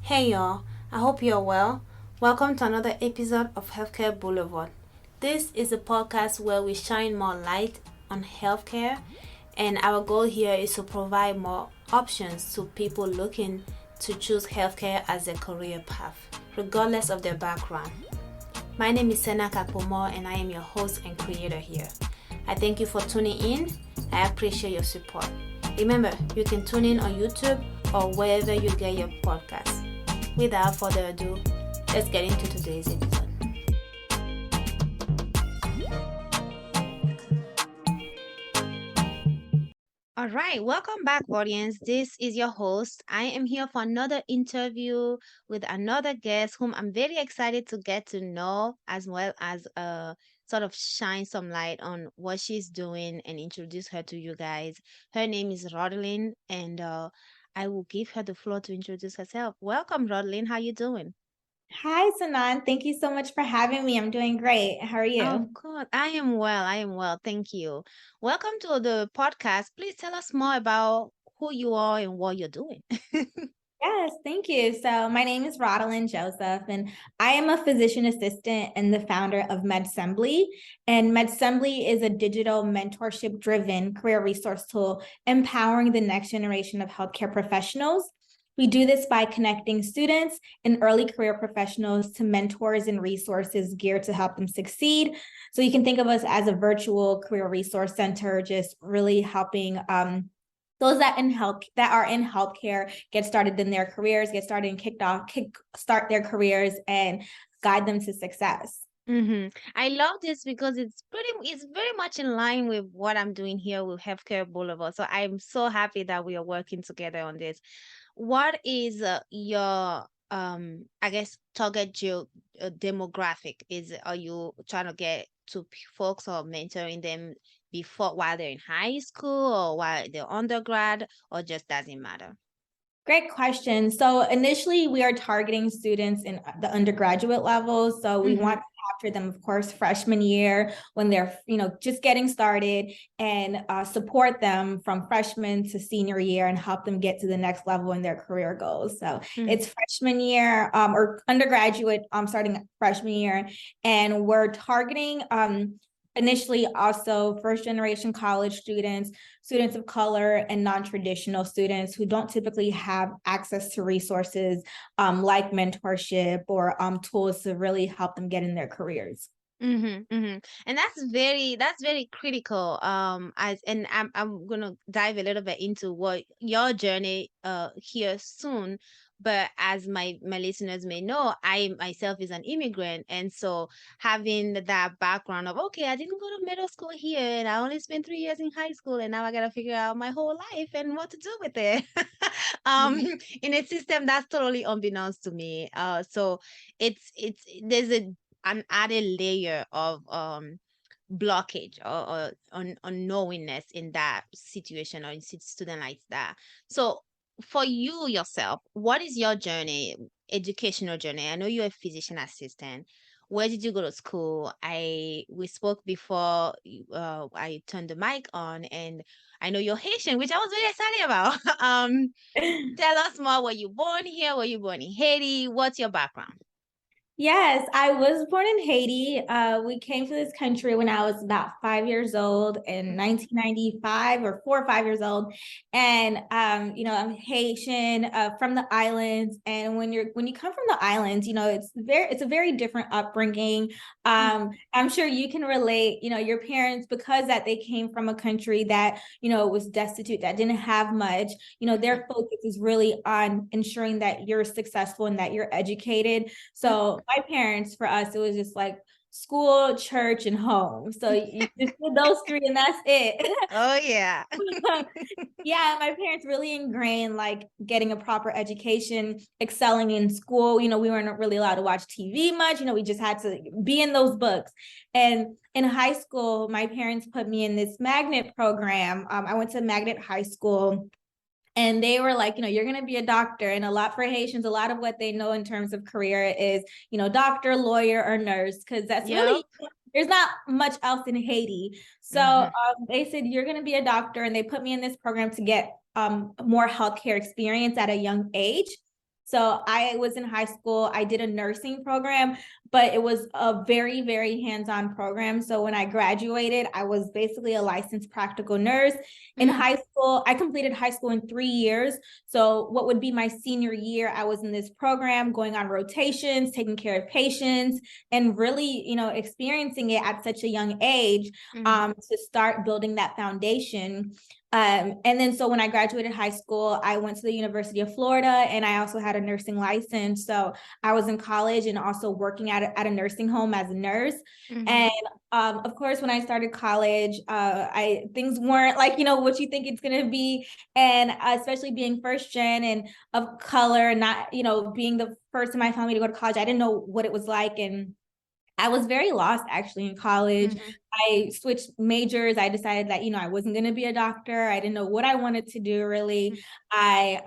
Hey y'all, I hope you're well. Welcome to another episode of Healthcare Boulevard. This is a podcast where we shine more light on healthcare, and our goal here is to provide more options to people looking to choose healthcare as a career path, regardless of their background. My name is Sena Kakpomo, and I am your host and creator here. I thank you for tuning in. I appreciate your support. Remember, you can tune in on YouTube or wherever you get your podcasts. Without further ado, let's get into today's episode. All right, welcome back, audience. This is your host. I am here for another interview with another guest whom I'm very excited to get to know, as well as sort of shine some light on what she's doing and introduce her to you guys. Her name is Rodeline, and I will give her the floor to introduce herself. Welcome, Rodeline. How you doing? Hi, Sanan. Thank you so much for having me. I'm doing great. How are Of you? course. I am well. I am well. Thank you. Welcome to the podcast. Please tell us more about who you are and what you're doing. Yes, thank you. So, my name is Rodeline Joseph, and I am a physician assistant and the founder of Medsembly. And Medsembly is a digital mentorship driven career resource tool empowering the next generation of healthcare professionals. We do this by connecting students and early career professionals to mentors and resources geared to help them succeed. So, you can think of us as a virtual career resource center, just really helping those that are in healthcare get started in their careers, get started and start their careers and guide them to success. I love this because it's very much in line with what I'm doing here with Healthcare Boulevard. So I'm so happy that we are working together on this. What is your I guess demographic? Are you trying to get to folks or mentoring them before while they're in high school or while they're undergrad, or just doesn't matter? Great question. So initially, we are targeting students in the undergraduate level. So we Mm-hmm. want to capture them, of course, freshman year when they're just getting started, and support them from freshman to senior year and help them get to the next level in their career goals. So it's freshman year or undergraduate starting freshman year, and we're targeting initially also first generation college students, students of color, and non-traditional students who don't typically have access to resources like mentorship or tools to really help them get in their careers. And that's very critical. I'm gonna dive a little bit into what your journey here soon. But as my listeners may know, I myself is an immigrant, and so having that background of, okay, I didn't go to middle school here, and I only spent 3 years in high school, and now I gotta figure out my whole life and what to do with it. um, in a system that's totally unbeknownst to me. So it's there's an added layer of blockage or unknowingness in that situation or in student like that. So for you yourself, what is your journey, educational journey? I know you're a physician assistant. Where did you go to school? We spoke before I turned the mic on, and I know you're Haitian, which I was very excited about. Tell us more. Were you born here? Were you born in Haiti? What's your background? Yes, I was born in Haiti. We came to this country when I was about 5 years old in 1995, or 4 or 5 years old. And I'm Haitian from the islands. And when you come from the islands, it's a very different upbringing. I'm sure you can relate. Your parents, because that they came from a country that was destitute, that didn't have much. Their focus is really on ensuring that you're successful and that you're educated. So my parents, for us, it was just like school, church, and home. So you just did those three, and that's it. Oh yeah. Yeah, my parents really ingrained like getting a proper education, excelling in school. We weren't really allowed to watch TV much. We just had to be in those books. And in high school, my parents put me in this magnet program. I went to magnet high school, and they were like, you're going to be a doctor. And a lot for Haitians, a lot of what they know in terms of career is, doctor, lawyer, or nurse, because that's Yep. really, there's not much else in Haiti. So Mm-hmm. they said, you're going to be a doctor. And they put me in this program to get more healthcare experience at a young age. So I was in high school. I did a nursing program, but it was a very, very hands-on program. So when I graduated, I was basically a licensed practical nurse. In Mm, high school, I completed high school in 3 years. So what would be my senior year, I was in this program, going on rotations, taking care of patients, and really, experiencing it at such a young age, mm, to start building that foundation. And then so when I graduated high school, I went to the University of Florida, and I also had a nursing license. So I was in college and also working at a nursing home as a nurse. mhm, And of course, when I started college, I things weren't like, what you think it's gonna be. And especially being first gen and of color, and not, being the first in my family to go to college, I didn't know what it was like. And I was very lost actually in college. mhm, I switched majors. I decided that, I wasn't going to be a doctor. I didn't know what I wanted to do really. I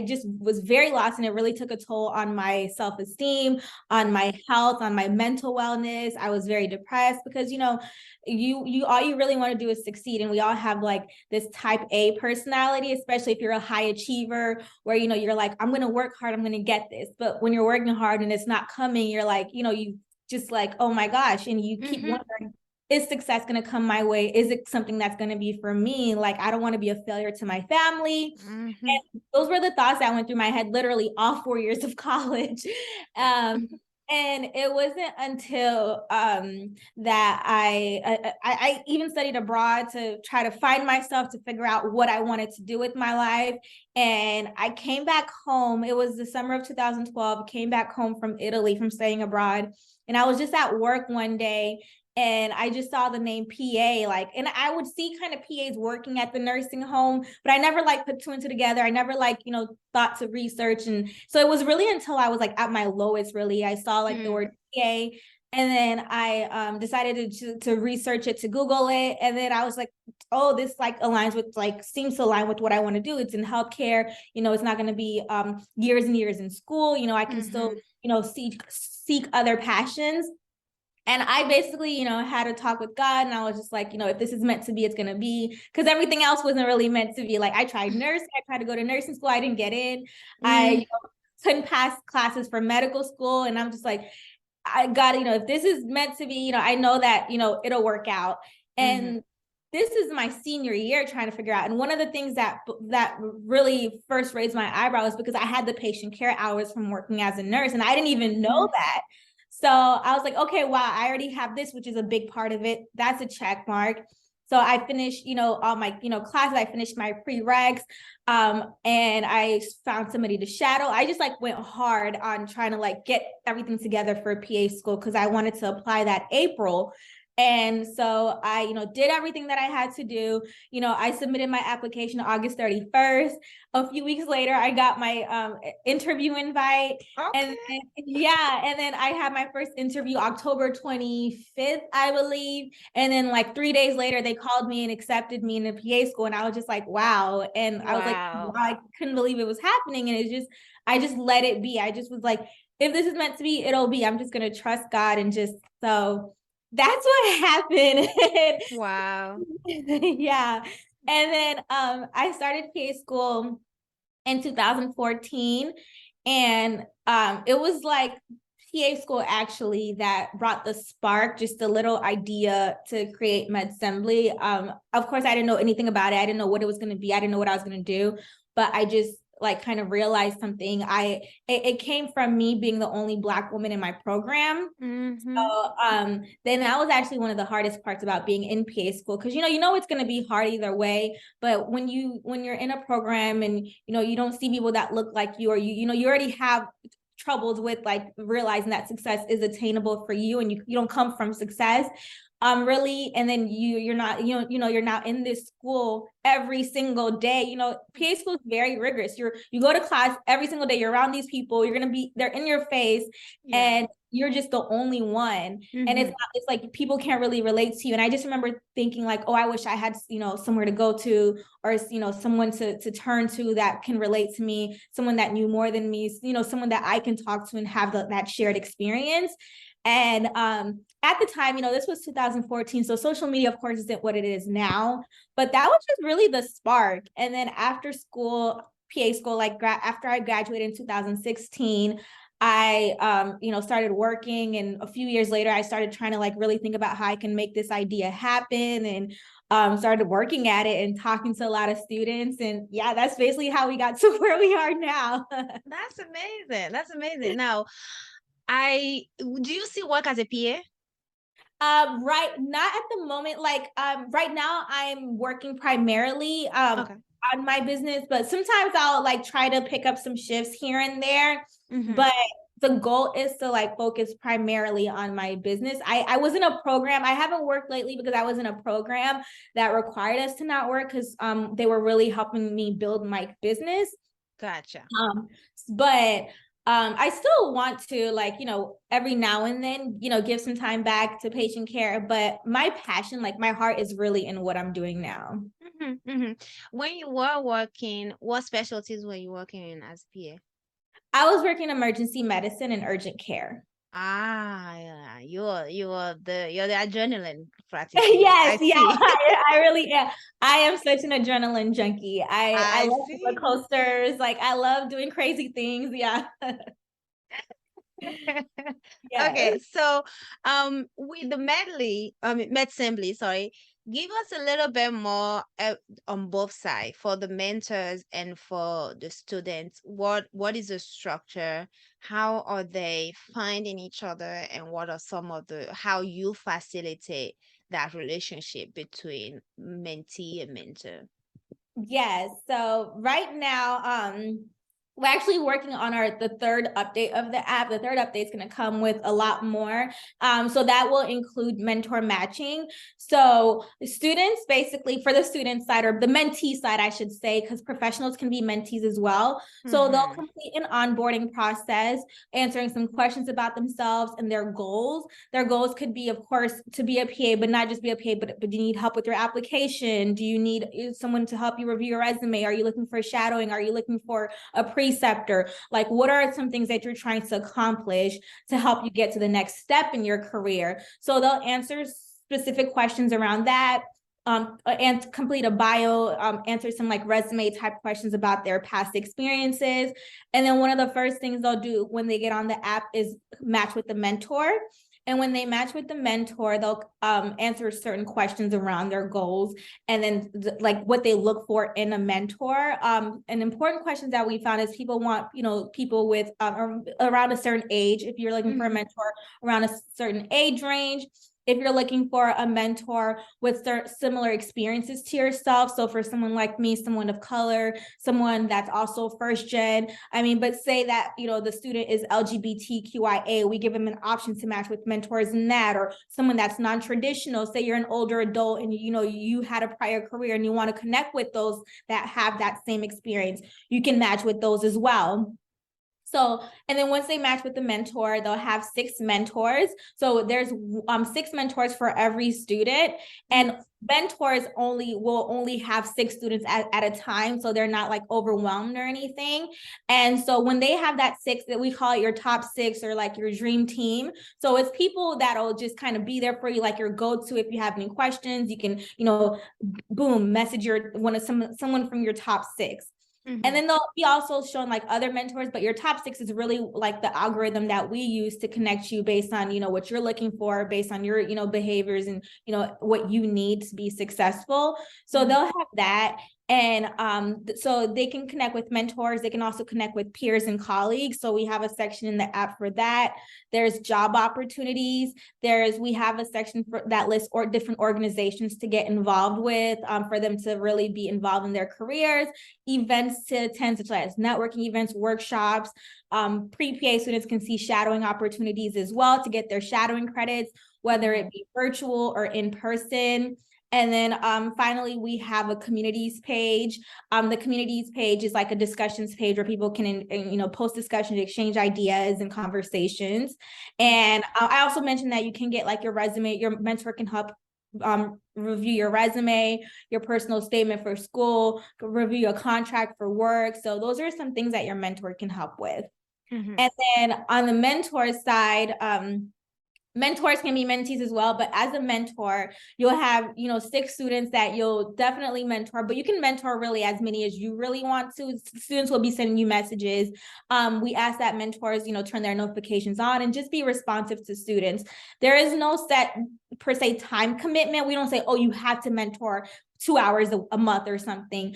just was very lost, and it really took a toll on my self-esteem, on my health, on my mental wellness. I was very depressed because, you all you really want to do is succeed. And we all have like this type A personality, especially if you're a high achiever, where, you're like, I'm going to work hard, I'm going to get this. But when you're working hard and it's not coming, you're like, you just like, oh my gosh. And you keep mhm, wondering, is success going to come my way? Is it something that's going to be for me? Like, I don't want to be a failure to my family. mhm, And those were the thoughts that went through my head literally all 4 years of college. Um, and it wasn't until that I even studied abroad to try to find myself, to figure out what I wanted to do with my life. And I came back home. It was the summer of 2012. Came back home from Italy from studying abroad. And I was just at work one day, and I just saw the name PA, like, and I would see kind of PAs working at the nursing home, but I never like put two and two together. I never like, thought to research. And so it was really until I was like at my lowest, really, I saw like the mm, word PA. And then I decided to research it, to Google it. And then I was like, oh, this like aligns with, like, seems to align with what I want to do. It's in healthcare. It's not going to be years and years in school. I can still, mhm, seek other passions. And I basically, had a talk with God, and I was just like, if this is meant to be, it's going to be, because everything else wasn't really meant to be. Like, I tried nursing, I tried to go to nursing school, I didn't get in. I mm, couldn't pass classes for medical school. And I'm just like, I got to, if this is meant to be, I know that, it'll work out. mhm, And this is my senior year trying to figure out. And one of the things that really first raised my eyebrows, because I had the patient care hours from working as a nurse, and I didn't even know mhm, that. So I was like, okay, wow, I already have this, which is a big part of it. That's a check mark. So I finished, all my, classes. I finished my prereqs, and I found somebody to shadow. I just like went hard on trying to like get everything together for PA school, because I wanted to apply that April. And so I, did everything that I had to do. I submitted my application August 31st. A few weeks later, I got my interview invite. And okay. then, yeah, and then I had my first interview October 25th, I believe. And then like 3 days later, they called me and accepted me in the PA school. And I was just like, wow. And I was like, wow, Wow. I couldn't believe it was happening. And I just let it be. I just was like, if this is meant to be, it'll be. I'm just going to trust God. And just so that's what happened. Wow. Yeah. And then I started PA school in 2014. And it was like PA school actually that brought the spark, just a little idea to create Medsembly. Of course, I didn't know anything about it. I didn't know what it was going to be. I didn't know what I was going to do, but I just like kind of realized something. It came from me being the only Black woman in my program. Mhm, So then that was actually one of the hardest parts about being in PA school, because it's going to be hard either way. But when you're in a program and you don't see people that look like you, or you already have troubles with like realizing that success is attainable for you, and you don't come from success, really. And then you're not, you're now in this school every single day. PA school is very rigorous. You go to class every single day, you're around these people, they're in your face, yeah, and you're just the only one. And mhm, it's like people can't really relate to you. And I just remember thinking like, oh, I wish I had, somewhere to go to, or, someone to turn to that can relate to me, someone that knew more than me, someone that I can talk to and have that shared experience. And at the time, this was 2014. So social media, of course, isn't what it is now, but that was just really the spark. And then after school, PA school, like after I graduated in 2016, I started working, and a few years later I started trying to like really think about how I can make this idea happen, and started working at it and talking to a lot of students, and yeah, that's basically how we got to where we are now. That's amazing. That's amazing. Now, I do you still work as a PA? Right, not at the moment. Like, right now I'm working primarily Okay. on my business, but sometimes I'll like try to pick up some shifts here and there. Mm-hmm. But the goal is to like focus primarily on my business. I was in a program. I haven't worked lately because I was in a program that required us to not work because they were really helping me build my business. Gotcha. Um, but I still want to like, every now and then, give some time back to patient care. But my passion, like my heart is really in what I'm doing now. Mm-hmm. Mm-hmm. When you were working, what specialties were you working in as PA? I was working emergency medicine and urgent care. Ah, yeah. You're the adrenaline practically. Yes, I yeah, see. I really am. I am such an adrenaline junkie. I I love roller see. coasters. Like I love doing crazy things. Yeah. Okay, Yes. so with the Medsembly, sorry, give us a little bit more on both sides for the mentors and for the students. What is the structure? How are they finding each other, and what are some of the how you facilitate that relationship between mentee and mentor? Yes. So right now, we're actually working on the third update of the app. The third update is going to come with a lot more. So that will include mentor matching. So students, basically for the student side or the mentee side, I should say, because professionals can be mentees as well. So they'll Mm-hmm. complete an onboarding process, answering some questions about themselves and their goals. Their goals could be, of course, to be a PA, but not just be a PA, but do you need help with your application? Do you need someone to help you review your resume? Are you looking for shadowing? Are you looking for a preceptor? Like, what are some things that you're trying to accomplish to help you get to the next step in your career? So they'll answer specific questions around that. And complete a bio, answer some like resume type questions about their past experiences. And then one of the first things they'll do when they get on the app is match with the mentor. And when they match with the mentor, they'll answer certain questions around their goals and then like what they look for in a mentor. An important question that we found is people want, people with around a certain age. If you're looking for a Mm-hmm. mentor around a certain age range, if you're looking for a mentor with similar experiences to yourself. So for someone like me, someone of color, someone that's also first gen, but say that, the student is LGBTQIA, we give them an option to match with mentors in that, or someone that's non-traditional, say you're an older adult and, you had a prior career and you want to connect with those that have that same experience, you can match with those as well. So, and then once they match with the mentor, they'll have 6 mentors. So there's 6 mentors for every student, and mentors will only have 6 students at a time. So they're not like overwhelmed or anything. And so when they have that 6, that we call it your top 6 or like your dream team. So it's people that'll just kind of be there for you, like your go-to. If you have any questions, you can, boom, message someone from your top 6. And Mm-hmm. then they'll be also shown like other mentors, but your top 6 is really like the algorithm that we use to connect you based on, what you're looking for, based on your, behaviors and, what you need to be successful. So Mm-hmm. they'll have that. And so they can connect with mentors. They can also connect with peers and colleagues. So we have a section in the app for that. There's job opportunities. We have a section for that lists or different organizations to get involved with, for them to really be involved in their careers, events to attend, such as networking events, workshops. Pre-PA students can see shadowing opportunities as well to get their shadowing credits, whether it be virtual or in person. And then finally, we have a communities page. The communities page is like a discussions page where people can, post discussions, exchange ideas and conversations. And I also mentioned that you can get like your resume, your mentor can help review your resume, your personal statement for school, review your contract for work. So those are some things that your mentor can help with. Mm-hmm. And then on the mentor side, mentors can be mentees as well, but as a mentor, you'll have, 6 students that you'll definitely mentor, but you can mentor really as many as you really want to. Students will be sending you messages. We ask that mentors, turn their notifications on and just be responsive to students. There is no set per se time commitment. We don't say, oh, you have to mentor 2 hours a month or something.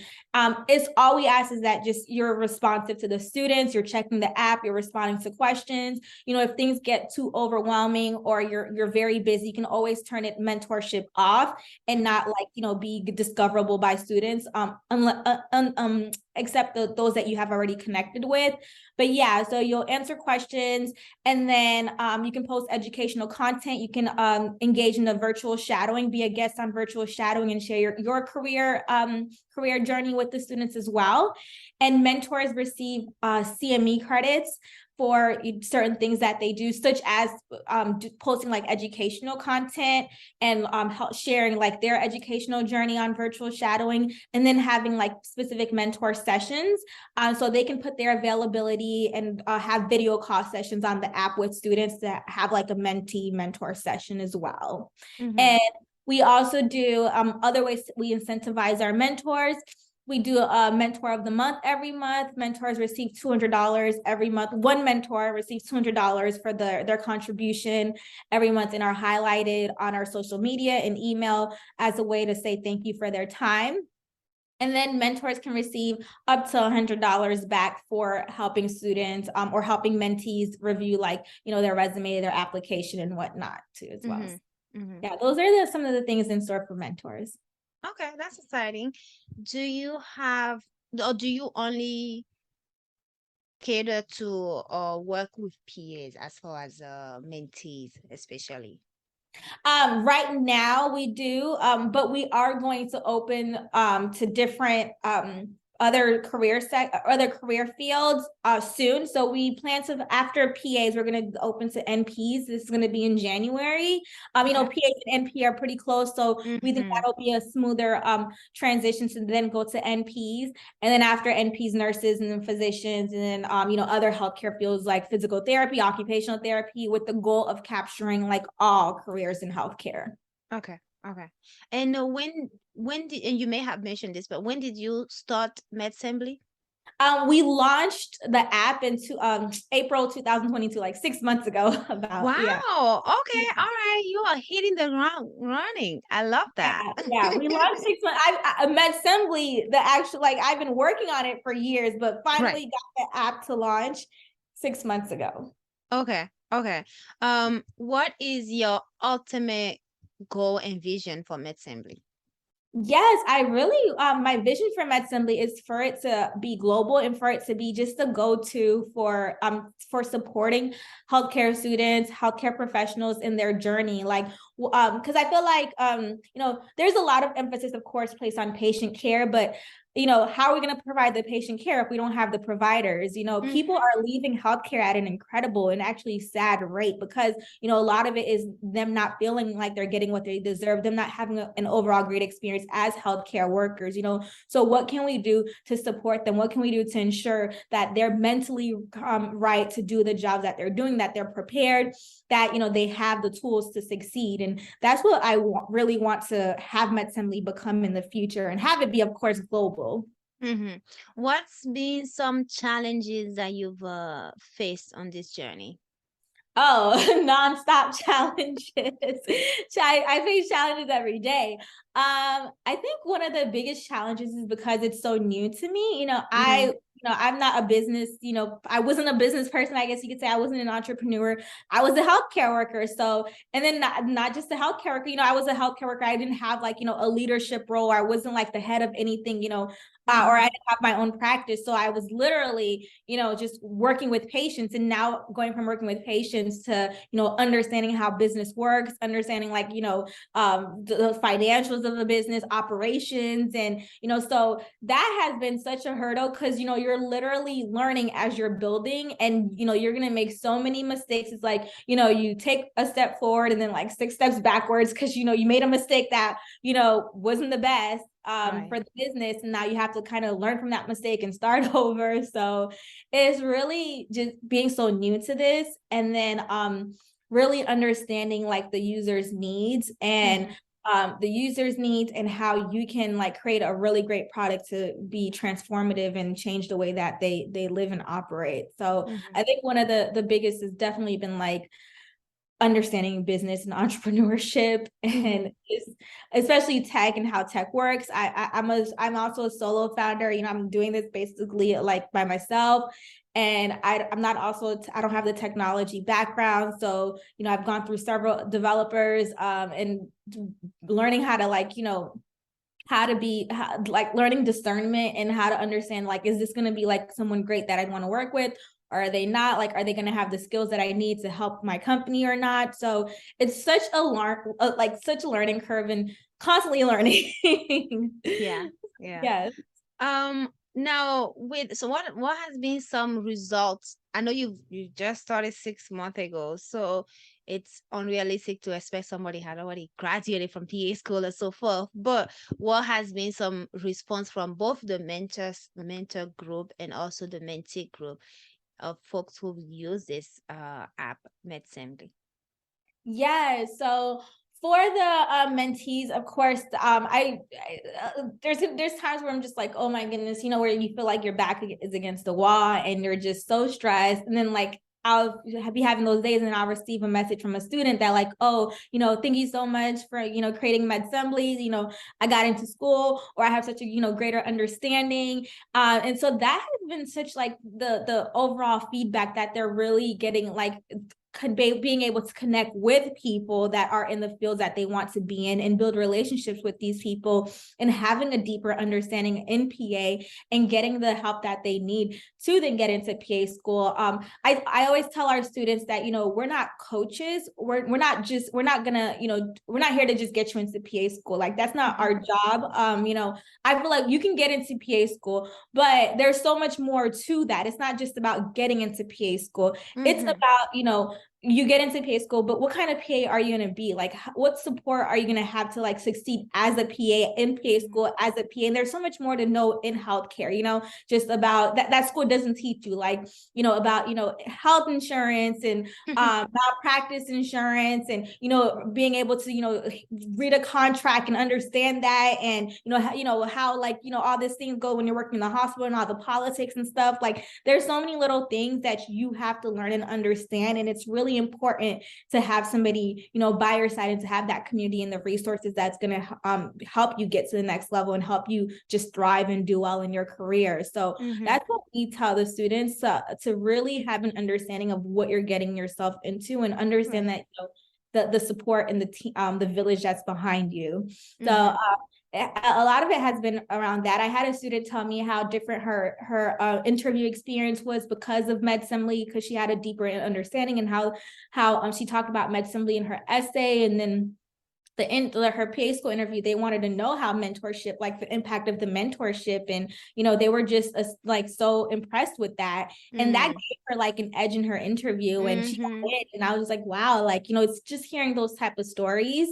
It's all we ask is that just you're responsive to the students, you're checking the app, you're responding to questions. If things get too overwhelming or you're very busy, you can always turn it mentorship off and not be discoverable by students, except those that you have already connected with. But yeah, so you'll answer questions, and then you can post educational content. You can engage in the virtual shadowing, be a guest on virtual shadowing, and share your career journey with the students as well. And mentors receive CME credits for certain things that they do, such as posting educational content and sharing their educational journey on virtual shadowing, and then having specific mentor sessions, so they can put their availability and have video call sessions on the app with students that have a mentee mentor session as well. Mm-hmm. And we also do other ways we incentivize our mentors. We do a mentor of the month every month. Mentors receive $200 every month. One mentor receives $200 for their contribution every month and are highlighted on our social media and email as a way to say thank you for their time. And then mentors can receive up to $100 back for helping students or helping mentees review their resume, their application, and whatnot too as well. Mm-hmm. Mm-hmm. Yeah, those are some of the things in store for mentors. Okay, that's exciting. Do you have, or do you only cater to work with PAs as far as mentees, especially? Right now we do, but we are going to open to different other career fields soon. So we plan to, after PAs, we're going to open to NPs. This is going to be in January. Okay. PAs and NP are pretty close, so we think Mm-hmm. that'll be a smoother transition to then go to NPs, and then after NPs, nurses, and then physicians, and then other healthcare fields like physical therapy, occupational therapy, with the goal of capturing all careers in healthcare. Okay. Okay. And when did, and you may have mentioned this, but when did you start Medsembly? We launched the app in April 2022, 6 months ago. About, yeah. Wow. Okay. Yeah. All right. You are hitting the ground running. I love that. Yeah, we launched 6 months. I Medsembly, the actual, I've been working on it for years, but Right. finally got the app to launch 6 months ago. Okay. Okay. What is your ultimate goal and vision for Medsembly? Yes, I really, my vision for Medsembly is for it to be global and for it to be just the go-to for supporting healthcare students, healthcare professionals in their journey. Because I feel there's a lot of emphasis, of course, placed on patient care, but how are we going to provide the patient care if we don't have the providers? People are leaving healthcare at an incredible and actually sad rate because, a lot of it is them not feeling like they're getting what they deserve, them not having an overall great experience as healthcare workers, So what can we do to support them? What can we do to ensure that they're mentally right to do the jobs that they're doing, that they're prepared, that, they have the tools to succeed? And that's what I really want to have Medsembly become in the future, and have it be, of course, global. Mm-hmm. What's been some challenges that you've faced on this journey? Oh, nonstop challenges. I face challenges every day. I think one of the biggest challenges is because it's so new to me. I'm not a business, I wasn't a business person. I guess you could say I wasn't an entrepreneur. I was a healthcare worker. So, and then not just a healthcare worker, I was a healthcare worker. I didn't have a leadership role. I wasn't the head of anything, or I didn't have my own practice. So I was literally, just working with patients, and now going from working with patients to, understanding how business works, understanding the financials of the business, operations. And, so that has been such a hurdle because, you're literally learning as you're building, and, you're going to make so many mistakes. It's you take a step forward and then 6 steps backwards because, you made a mistake that, wasn't the best for the business, and now you have to kind of learn from that mistake and start over. So it's really just being so new to this. And then really understanding like the user's needs and how you can like create a really great product to be transformative and change the way that they live and operate. So Mm-hmm. I think one of the biggest has definitely been like understanding business and entrepreneurship Mm-hmm. and especially tech and how tech works. I'm also a solo founder. I'm doing this basically like by myself. And I'm not also, I don't have the technology background. So, I've gone through several developers and learning how to like, how to be like learning discernment and how to understand like, is this going to be like someone great that I'd want to work with, or are they not? Like, are they going to have the skills that I need to help my company or not? So it's such such a learning curve and constantly learning. Yeah. Yeah. Yes. Now with so what has been some results? I know you just started 6 months ago, so it's unrealistic to expect somebody had already graduated from PA school and so forth. But what has been some response from both the mentor group and also the mentee group of folks who use this app Medsembly? Yeah. So for the mentees, of course, there's times where I'm just like, oh my goodness, where you feel like your back is against the wall and you're just so stressed, and then like I'll be having those days and I'll receive a message from a student that like, oh, thank you so much for, creating Medsembly. I got into school, or I have such a, greater understanding. And so that has been such like the overall feedback that they're really getting, like being able to connect with people that are in the fields that they want to be in and build relationships with these people and having a deeper understanding in PA and getting the help that they need to then get into PA school. I always tell our students that, we're not coaches. We're not gonna, we're not here to just get you into PA school. Like that's not our job. I feel like you can get into PA school, but there's so much more to that. It's not just about getting into PA school. It's Mm-hmm. about, you get into PA school, but what kind of PA are you going to be? Like, what support are you going to have to like succeed as a PA in PA school as a PA? And there's so much more to know in healthcare, just about that school doesn't teach you, like, about, health insurance and malpractice insurance and, being able to, read a contract and understand that. And, how like, all these things go when you're working in the hospital and all the politics and stuff. Like there's so many little things that you have to learn and understand. And it's really important to have somebody, by your side and to have that community and the resources that's going to help you get to the next level and help you just thrive and do well in your career. So Mm-hmm. that's what we tell the students, to really have an understanding of what you're getting yourself into and understand Right. that, the support and the village that's behind you. So Mm-hmm. a lot of it has been around that. I had a student tell me how different her interview experience was because of Medsembly, because she had a deeper understanding, and how she talked about Medsembly in her essay. And then her PA school interview, they wanted to know how mentorship, like the impact of the mentorship, and they were just like so impressed with that, and that Mm-hmm. gave her like an edge in her interview, and she Mm-hmm. got it. And I was just like, wow, like it's just hearing those type of stories.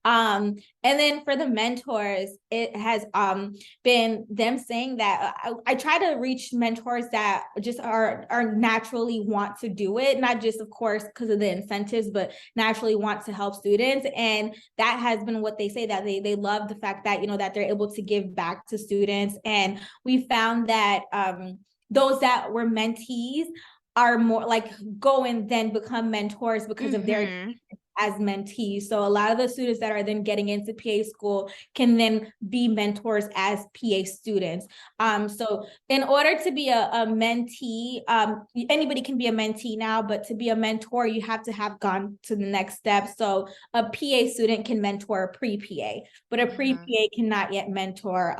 And then for the mentors, it has been them saying that I try to reach mentors that just are naturally want to do it, not just of course because of the incentives, but naturally want to help students. And that has been what they say, that they love the fact that that they're able to give back to students. And we found that those that were mentees are more like go and then become mentors because of their Mm-hmm. as mentees. So a lot of the students that are then getting into PA school can then be mentors as PA students. So in order to be a mentee, anybody can be a mentee now, but to be a mentor, you have to have gone to the next step. So a PA student can mentor a pre-PA, but a Uh-huh. pre-PA cannot yet mentor.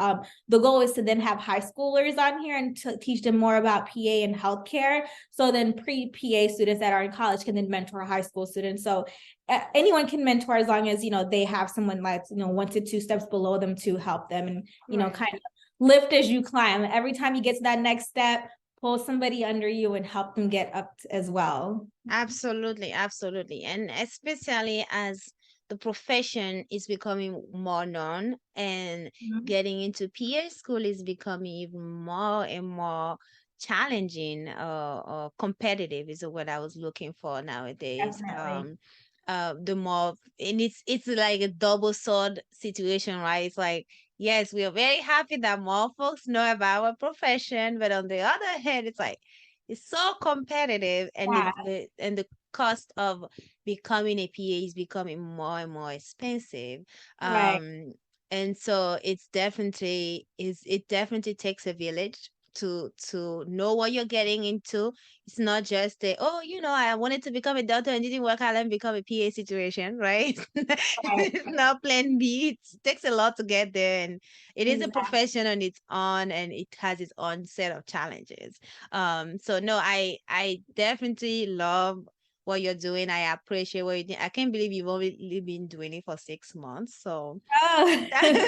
The goal is to then have high schoolers on here and to teach them more about PA and healthcare. So then pre-PA students that are in college can then mentor high school students. So anyone can mentor as long as they have someone like 1 to 2 steps below them to help them, and Right. kind of lift as you climb. Every time you get to that next step, pull somebody under you and help them get up as well. Absolutely, absolutely. And especially as the profession is becoming more known and Mhm. getting into PA school is becoming even more and more challenging or competitive is the word I was looking for nowadays. Definitely. The more, and it's like a double sword situation, right? It's like, yes, we are very happy that more folks know about our profession, but on the other hand, it's like it's so competitive, and Yeah, the cost of becoming a PA is becoming more and more expensive. right, And so it definitely takes a village to know what you're getting into. It's not just a, oh, I wanted to become a doctor and didn't work out, let me become a PA situation, right? right. It's not plan B. It takes a lot to get there, and it is a Exactly. profession on its own, and it has its own set of challenges. So no, I definitely love what you're doing. I appreciate what you do. I can't believe you've only been doing it for 6 months. So Oh,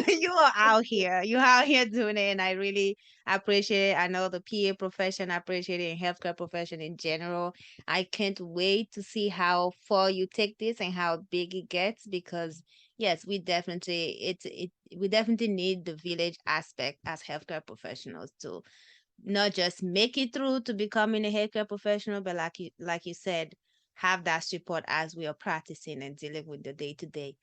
you are out here. You're out here doing it, and I really appreciate it. I know the PA profession, I appreciate it in healthcare profession in general. I can't wait to see how far you take this and how big it gets, because yes, we definitely need the village aspect as healthcare professionals to not just make it through to becoming a healthcare professional, but like you said, have that support as we are practicing and dealing with the day to day,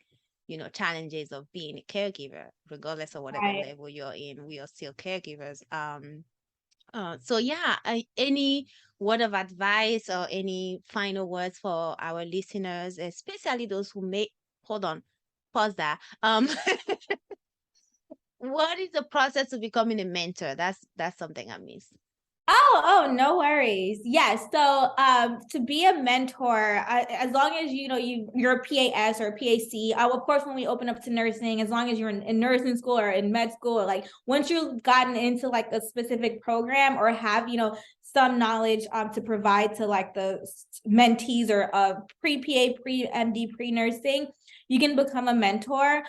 challenges of being a caregiver, regardless of whatever right. level you're in. We are still caregivers. So yeah, any word of advice or any final words for our listeners, especially those who may hold on, pause that. What is the process of becoming a mentor? That's something I missed. Oh, no worries. Yes. So, to be a mentor, as long as you're a PAS or a PAC, of course, when we open up to nursing, as long as you're in nursing school or in med school, or like once you've gotten into like a specific program or have some knowledge to provide to like the mentees or pre PA, pre MD, pre nursing, you can become a mentor.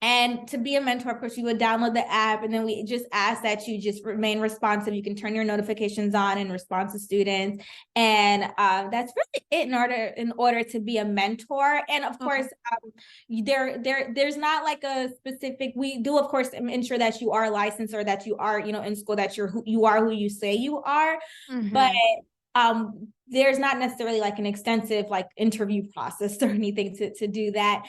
And to be a mentor, of course, you would download the app, and then we just ask that you just remain responsive. You can turn your notifications on and respond to students, and that's really it in order to be a mentor. And of course, Okay. there's not like a specific. We do, of course, ensure that you are licensed or that you are in school, that you are who you say you are, but Mm-hmm. there's not necessarily like an extensive like interview process or anything to do that.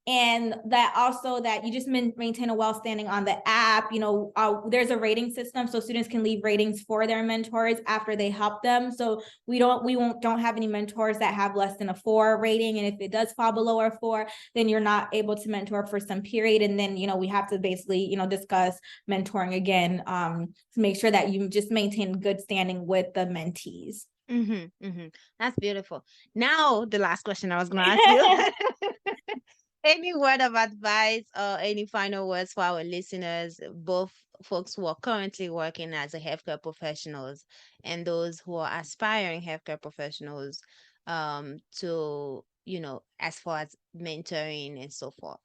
And that also that you just maintain a well standing on the app. There's a rating system, so students can leave ratings for their mentors after they help them. So we don't have any mentors that have less than a 4 rating, and if it does fall below a 4, then you're not able to mentor for some period, and then we have to basically discuss mentoring again, to make sure that you just maintain good standing with the mentees. Mm-hmm. Mm-hmm. That's beautiful. Now, the last question I was going to ask you. Any word of advice or any final words for our listeners, both folks who are currently working as a healthcare professionals and those who are aspiring healthcare professionals, to, as far as mentoring and so forth?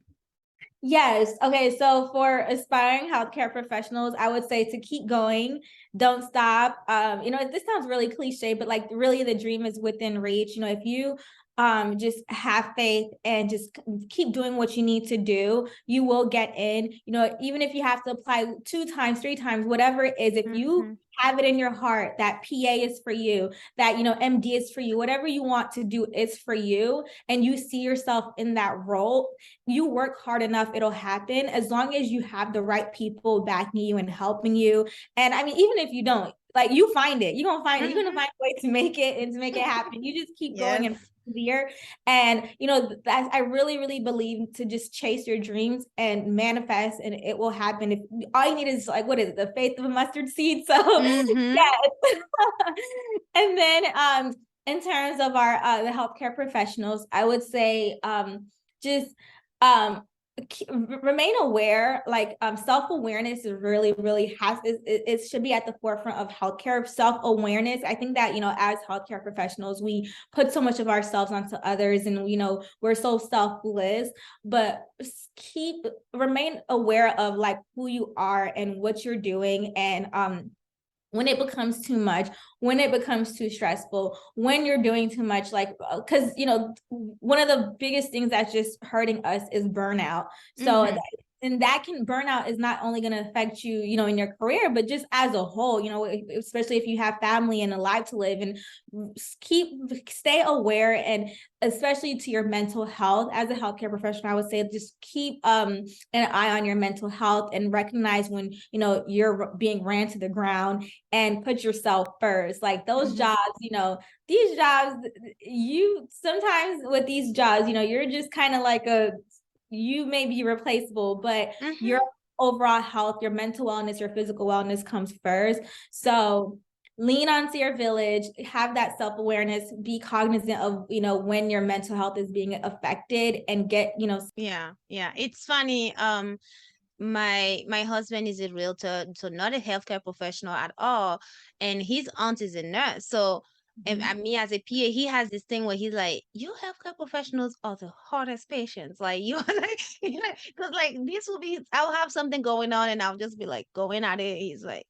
Yes. Okay. So for aspiring healthcare professionals, I would say to keep going, don't stop. This sounds really cliche, but like really the dream is within reach. If you just have faith and just keep doing what you need to do, you will get in. Even if you have to apply 2 times, 3 times, whatever it is, if you Mm-hmm. have it in your heart that PA is for you, that MD is for you, whatever you want to do is for you, and you see yourself in that role, you work hard enough, it'll happen, as long as you have the right people backing you and helping you. And I mean, even if you don't, like, you find it, you're gonna Mm-hmm. find a way to make it and to make it happen. You just keep going Yes. and persevere. And that I really, really believe, to just chase your dreams and manifest, and it will happen. If all you need is, like, what is it, the faith of a mustard seed. So Mm-hmm. yes. And then in terms of our the healthcare professionals, I would say just um remain aware. Like, self-awareness is really, really it should be at the forefront of healthcare. Self-awareness, I think that as healthcare professionals, we put so much of ourselves onto others, and we're so selfless. But remain aware of, like, who you are and what you're doing, and when it becomes too much, when it becomes too stressful, when you're doing too much, like, because one of the biggest things that's just hurting us is burnout. So Mm-hmm. and that can burnout is not only going to affect you, you know, in your career, but just as a whole, you know, especially if you have family and a life to live, and stay aware, and especially to your mental health as a healthcare professional. I would say just keep an eye on your mental health, and recognize when, you know, you're being ran to the ground, and put yourself first. Like those jobs, you know, these jobs, you sometimes with these jobs, you know, you're just kind of like you may be replaceable, but your overall health, your mental wellness, your physical wellness comes first. So lean onto your village, have that self-awareness, be cognizant of, you know, when your mental health is being affected, and get, you know. Yeah, yeah. It's funny. My husband is a realtor, so not a healthcare professional at all, and his aunt is a nurse. So, and me as a PA, he has this thing where he's like, "You healthcare professionals are the hardest patients. Like you are like, because like this will be, I'll have something going on, and I'll just be like going at it. He's like,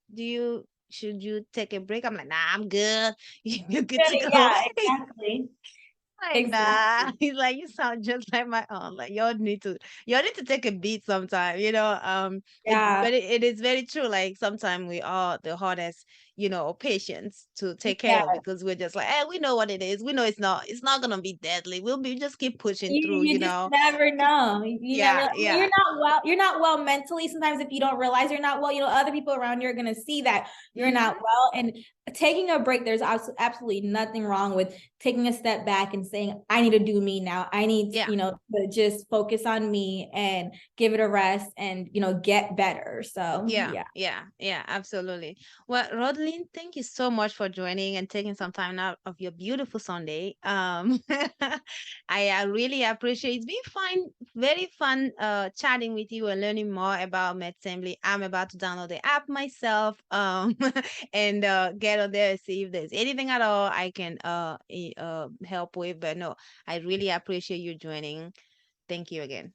should you take a break? I'm like, nah, I'm good. You're good to go. Yeah, exactly. Like, nah. Exactly. He's like, you sound just like my aunt. Like, y'all need to take a beat sometime, you know. Yeah. It is very true. Like, sometimes we are the hardest, patients to take care Yeah. of, because we're just like, we know what it is. We know it's not gonna be deadly. We'll be just keep pushing through, You just never know. You never, Yeah, you're yeah. not well, you're not well mentally. Sometimes if you don't realize you're not well, you know, other people around you are going to see that you're not Hmm. well. And taking a break, there's absolutely nothing wrong with taking a step back and saying, I need to do me now. I need, Yeah. you know, to just focus on me and give it a rest, and, you know, get better. So Yeah, yeah. yeah, yeah, absolutely. Well, Rodeline, thank you so much for joining and taking some time out of your beautiful Sunday. I really appreciate it's been fun, very fun chatting with you and learning more about Medsembly. I'm about to download the app myself and get on there and see if there's anything at all I can help with. But no, I really appreciate you joining. Thank you again.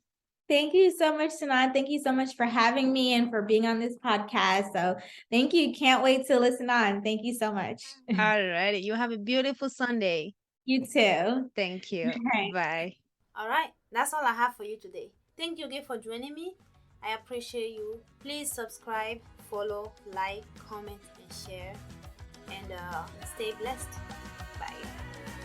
Thank you so much, Sanan. Thank you so much for having me and for being on this podcast. So thank you. Can't wait to listen on. Thank you so much. All righty. You have a beautiful Sunday. You too. Thank you. All right. Bye. All right, that's all I have for you today. Thank you again for joining me. I appreciate you. Please subscribe, follow, like, comment, and share. And stay blessed. Bye.